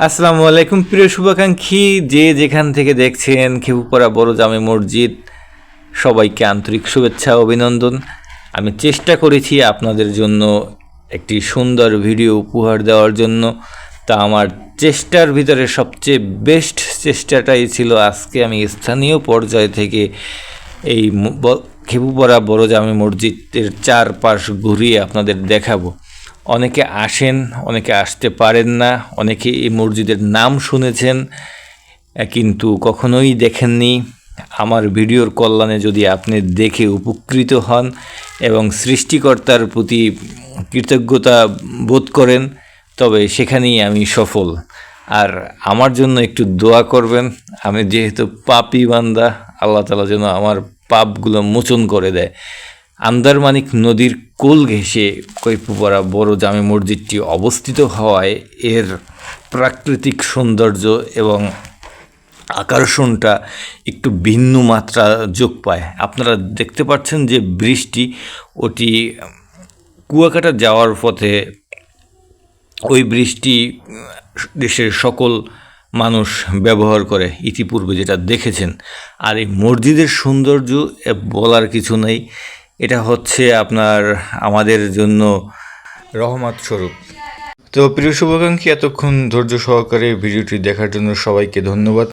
আসসালামু আলাইকুম প্রিয় শুভাকাঙ্ক্ষী, যে যেখান থেকে দেখছেন খেপুপাড়া বড় জামে মসজিদ, সবাইকে আন্তরিক শুভেচ্ছা অভিনন্দন। আমি চেষ্টা করেছি আপনাদের জন্য একটি সুন্দর ভিডিও উপহার দেওয়ার জন্য। তা আমার চেষ্টার ভিতরে সবচেয়ে বেস্ট চেষ্টাটাই ছিল আজকে আমি স্থানীয় পর্যায় থেকে এই খেপুপাড়া বড় জামে মসজিদের চারপাশ ঘুরিয়ে আপনাদের দেখাবো। অনেকে আসেন, অনেকে আসতে পারেন না, অনেকে এই মসজিদের নাম শুনেছেন কিন্তু কখনোই দেখেননি। আমার ভিডিওর কল্যাণে যদি আপনি দেখে উপকৃত হন এবং সৃষ্টিকর্তার প্রতি কৃতজ্ঞতা বোধ করেন, তবে সেখানেই আমি সফল। আর আমার জন্য একটু দোয়া করবেন। আমি যেহেতু পাপী বান্দা, আল্লাহ তাআলা যেন আমার পাপগুলো মোচন করে দেয়। আন্দারমানিক নদীর কোল ঘেঁষে খেপুপাড়া বড় জামে মসজিদটি অবস্থিত হওয়ায় এর প্রাকৃতিক সৌন্দর্য এবং আকর্ষণটা একটু ভিন্ন মাত্রা যোগ পায়। আপনারা দেখতে পাচ্ছেন যে বৃষ্টি ওটি কুয়াকাটা যাওয়ার পথে ওই বৃষ্টি দেশের সকল মানুষ ব্যবহার করে ইতিপূর্বে, যেটা দেখেছেন। আর এই মসজিদের সৌন্দর্য বলার কিছু নেই, এটা হচ্ছে আপনার আমাদের জন্য রহমত স্বরূপ। তো প্রিয় শুভাকাঙ্ক্ষী, এতক্ষণ ধৈর্য সহকারে ভিডিওটি দেখার জন্য সবাইকে ধন্যবাদ।